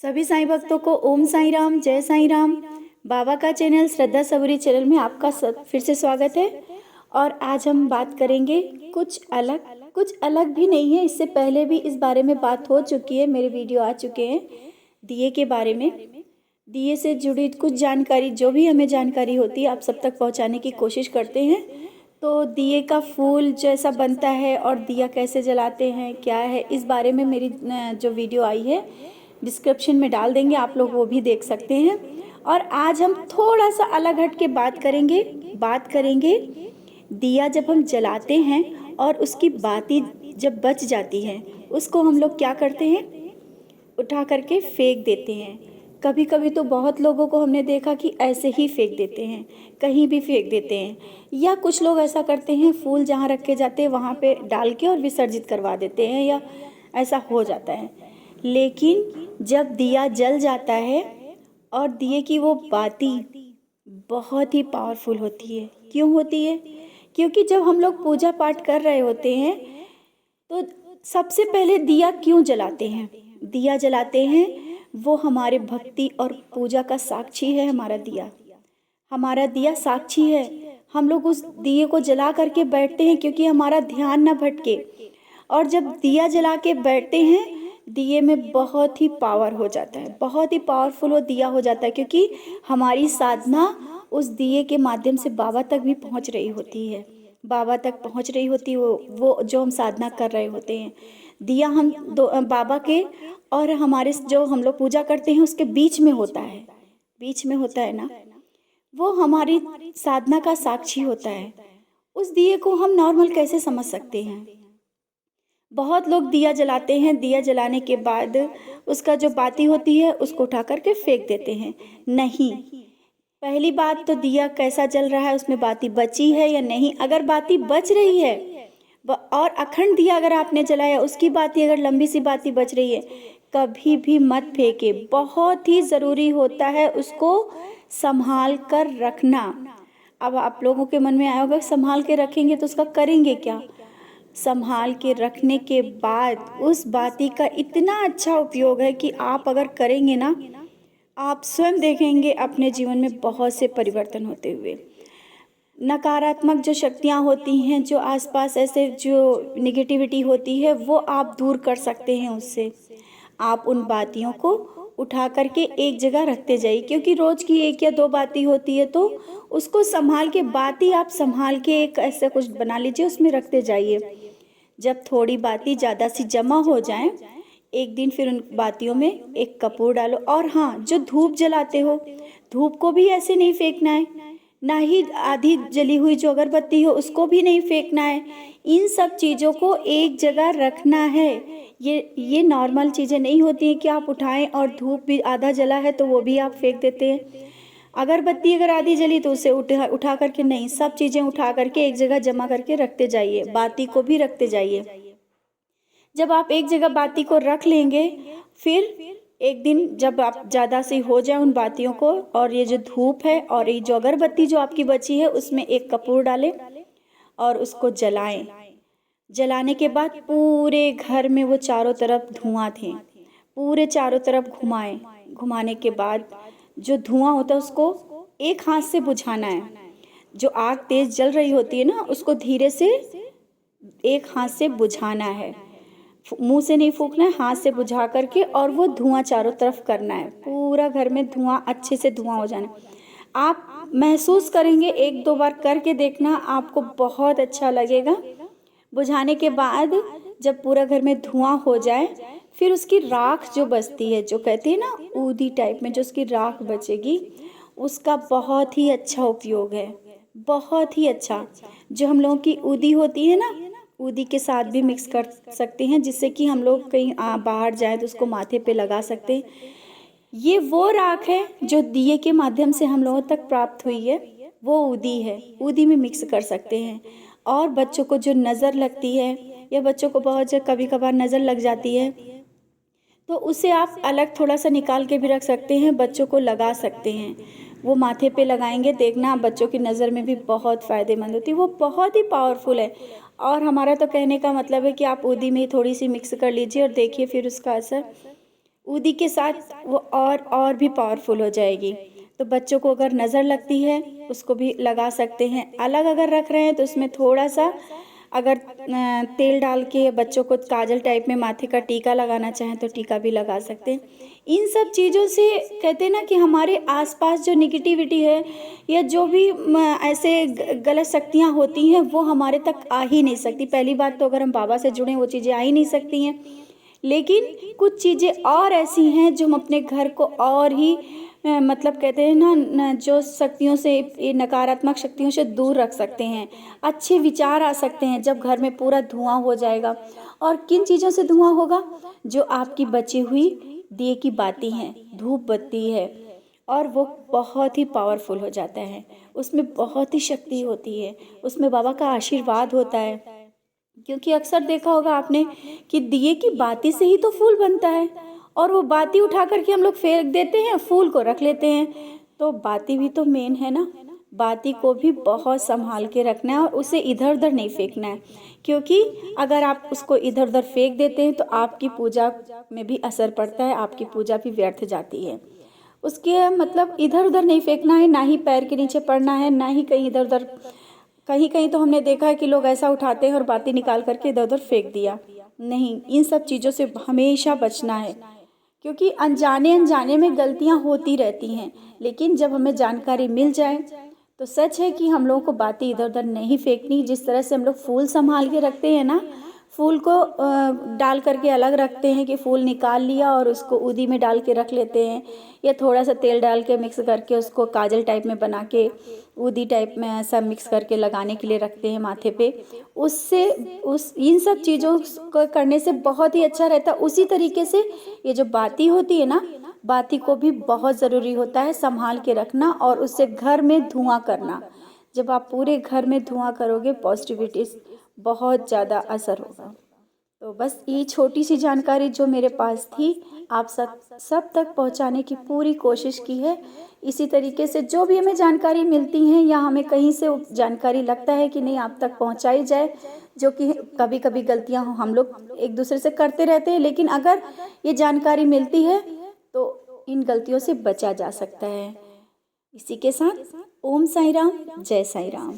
सभी साईं भक्तों को ओम साईं राम, जय साईं राम। बाबा का चैनल श्रद्धा सबूरी चैनल में आपका फिर से स्वागत है। और आज हम बात करेंगे कुछ अलग भी नहीं है, इससे पहले भी इस बारे में बात हो चुकी है, मेरे वीडियो आ चुके हैं दिए के बारे में। दिए से जुड़ी कुछ जानकारी, जो भी हमें जानकारी होती है, आप सब तक पहुंचाने की कोशिश करते हैं। तो दिए का फूल जैसा बनता है और दिया कैसे जलाते हैं, क्या है, इस बारे में मेरी जो वीडियो आई है डिस्क्रिप्शन में डाल देंगे, आप लोग वो भी देख सकते हैं। और आज हम थोड़ा सा अलग हट के बात करेंगे दिया जब हम जलाते हैं और उसकी बाती जब बच जाती है, उसको हम लोग क्या करते हैं, उठा करके फेंक देते हैं। कभी कभी तो बहुत लोगों को हमने देखा कि ऐसे ही फेंक देते हैं, कहीं भी फेंक देते हैं, या कुछ लोग ऐसा करते हैं फूल जहाँ रखे जाते हैं वहाँ पे डाल के और विसर्जित करवा देते हैं, या ऐसा हो जाता है। लेकिन जब दिया जल जाता है और दिए की वो बाती बहुत ही पावरफुल होती है। क्यों होती है? क्योंकि जब हम लोग पूजा पाठ कर रहे होते हैं तो सबसे पहले दिया क्यों जलाते हैं? दिया जलाते हैं, वो हमारे भक्ति और पूजा का साक्षी है। हमारा दिया साक्षी है। हम लोग उस दिए को जला करके बैठते हैं क्योंकि हमारा ध्यान न भटके। और जब दिया जला के बैठते हैं, दिए में बहुत ही पावर हो जाता है, बहुत ही पावरफुल वो दिया हो जाता है, क्योंकि हमारी साधना उस दिए के माध्यम से बाबा तक भी पहुंच रही होती है। बाबा तक पहुंच रही होती है वो जो हम साधना कर रहे होते हैं। दिया हम बाबा के और हमारे जो हम लोग पूजा करते हैं उसके बीच में होता है ना, वो हमारी साधना का साक्षी होता है। उस दिए को हम नॉर्मल कैसे समझ सकते हैं? बहुत लोग दिया जलाते हैं, दिया जलाने के बाद उसका जो बाती होती है उसको उठा करके फेंक देते हैं। नहीं, पहली बात तो दिया कैसा जल रहा है, उसमें बाती बची है या नहीं। अगर बाती बच रही है और अखंड दिया अगर आपने जलाया, उसकी बाती अगर लंबी सी बाती बच रही है, कभी भी मत फेंके। बहुत ही ज़रूरी होता है उसको संभाल कर रखना। अब आप लोगों के मन में आया होगा संभाल के रखेंगे तो उसका करेंगे क्या? संभाल के रखने के बाद उस बाती का इतना अच्छा उपयोग है कि आप अगर करेंगे ना, आप स्वयं देखेंगे अपने जीवन में बहुत से परिवर्तन होते हुए। नकारात्मक जो शक्तियाँ होती हैं, जो आसपास ऐसे जो निगेटिविटी होती है, वो आप दूर कर सकते हैं उससे। आप उन बातियों को उठा करके एक जगह रखते जाइए, क्योंकि रोज़ की 1 या 2 बाती होती है, तो उसको संभाल के, बाती आप संभाल के एक ऐसा कुछ बना लीजिए, उसमें रखते जाइए। जब थोड़ी बाती ज़्यादा सी जमा हो जाए, एक दिन फिर उन बातियों में एक कपूर डालो। और हाँ, जो धूप जलाते हो, धूप को भी ऐसे नहीं फेंकना है, ना ही आधी जली हुई जो अगरबत्ती हो उसको भी नहीं फेंकना है। इन सब चीज़ों को एक जगह रखना है। ये नॉर्मल चीज़ें नहीं होती हैं कि आप उठाएं और धूप भी आधा जला है तो वो भी आप फेंक देते हैं। अगरबत्ती अगर आधी जली तो उसे उठा करके नहीं, सब चीज़ें उठा करके एक जगह जमा करके रखते जाइए। बाती को भी रखते जाइए। जब आप एक जगह बाती को रख लेंगे, फिर एक दिन जब आप ज़्यादा सी हो जाए उन बातियों को, और ये जो धूप है और ये जो अगरबत्ती जो आपकी बची है, उसमें एक कपूर डालें और उसको जलाएं। जलाने के बाद पूरे घर में वो चारों तरफ धुआं थे, पूरे चारों तरफ घुमाएं। घुमाने के बाद जो धुआं होता है उसको एक हाथ से बुझाना है। जो आग तेज जल रही होती है ना, उसको धीरे से एक हाथ से बुझाना है। मुंह से नहीं फूंकना है, हाथ से बुझा करके, और वो धुआं चारों तरफ करना है। पूरा घर में धुआं, अच्छे से धुआं हो जाना। आप महसूस करेंगे, 1-2 बार करके देखना, आपको बहुत अच्छा लगेगा। बुझाने के बाद जब पूरा घर में धुआं हो जाए, फिर उसकी राख जो बचती है, जो कहते हैं ना ऊदी टाइप में, जो उसकी राख बचेगी, उसका बहुत ही अच्छा उपयोग है, बहुत ही अच्छा। जो हम लोगों की ऊदी होती है ना, ऊदी के साथ भी मिक्स कर सकते हैं, जिससे कि हम लोग कहीं बाहर जाएं तो उसको माथे पे लगा सकते हैं। ये वो राख है जो दिए के माध्यम से हम लोगों तक प्राप्त हुई है, वो ऊदी है। ऊदी में मिक्स कर सकते हैं। और बच्चों को जो नज़र लगती है, या बच्चों को बहुत कभी कभार नज़र लग जाती है, तो उसे आप अलग थोड़ा सा निकाल के भी रख सकते हैं, बच्चों को लगा सकते हैं। वो माथे पे लगाएंगे, देखना बच्चों की नज़र में भी बहुत फ़ायदेमंद होती है, वो बहुत ही पावरफुल है। और हमारा तो कहने का मतलब है कि आप ऊदी में ही थोड़ी सी मिक्स कर लीजिए और देखिए फिर उसका असर। ऊदी के साथ वो और भी पावरफुल हो जाएगी। तो बच्चों को अगर नज़र लगती है उसको भी लगा सकते हैं। अलग अगर रख रहे हैं तो उसमें थोड़ा सा अगर तेल डाल के बच्चों को काजल टाइप में माथे का टीका लगाना चाहें तो टीका भी लगा सकते हैं। इन सब चीज़ों से कहते हैं ना कि हमारे आसपास जो निगेटिविटी है या जो भी ऐसे गलत शक्तियाँ होती हैं वो हमारे तक आ ही नहीं सकती। पहली बात तो अगर हम बाबा से जुड़े वो चीज़ें आ ही नहीं सकती हैं। लेकिन कुछ चीज़ें और ऐसी हैं जो हम अपने घर को और ही मतलब कहते हैं ना जो शक्तियों से, ये नकारात्मक शक्तियों से दूर रख सकते हैं। अच्छे विचार आ सकते हैं जब घर में पूरा धुआं हो जाएगा। और किन चीज़ों से धुआं होगा? जो आपकी बची हुई दिए की बाती हैं, धूप बत्ती है, और वो बहुत ही पावरफुल हो जाता है। उसमें बहुत ही शक्ति होती है, उसमें बाबा का आशीर्वाद होता है। क्योंकि अक्सर देखा होगा आपने कि दिए की बाती से ही तो फूल बनता है, और वो बाती उठा करके हम लोग फेंक देते हैं, फूल को रख लेते हैं। तो बाती भी तो मेन है ना। बाती को भी बहुत संभाल के रखना है और उसे इधर उधर नहीं फेंकना है। क्योंकि अगर आप उसको इधर उधर फेंक देते हैं तो आपकी पूजा में भी असर पड़ता है, आपकी पूजा भी व्यर्थ जाती है। उसके मतलब इधर उधर नहीं फेंकना है, ना ही पैर के नीचे पड़ना है, ना ही कहीं इधर उधर। कहीं कहीं तो हमने देखा है कि लोग ऐसा उठाते हैं और बातें निकाल करके इधर उधर फेंक दिया। नहीं, इन सब चीज़ों से हमेशा बचना है। क्योंकि अनजाने अनजाने में गलतियां होती रहती हैं, लेकिन जब हमें जानकारी मिल जाए तो सच है कि हम लोगों को बातें इधर उधर नहीं फेंकनी। जिस तरह से हम लोग फूल संभाल के रखते हैं ना, फूल को डाल करके अलग रखते हैं कि फूल निकाल लिया और उसको ऊदी में डाल के रख लेते हैं, या थोड़ा सा तेल डाल के मिक्स करके उसको काजल टाइप में बना के ऊदी टाइप में ऐसा मिक्स करके लगाने के लिए रखते हैं माथे पे। उससे इन सब चीज़ों को करने से बहुत ही अच्छा रहता है। उसी तरीके से ये जो बाती होती है ना, बाती को भी बहुत ज़रूरी होता है संभाल के रखना और उससे घर में धुआं करना। जब आप पूरे घर में धुआं करोगे पॉजिटिविटी बहुत ज़्यादा असर होगा। तो बस ये छोटी सी जानकारी जो मेरे पास थी आप सब तक पहुंचाने की पूरी कोशिश की है। इसी तरीके से जो भी हमें जानकारी मिलती है या हमें कहीं से जानकारी लगता है कि नहीं आप तक पहुंचाई जाए, जो कि कभी कभी गलतियां हम लोग एक दूसरे से करते रहते हैं, लेकिन अगर ये जानकारी मिलती है तो इन गलतियों से बचा जा सकता है। इसी के साथ ओम साई राम, जय साई राम।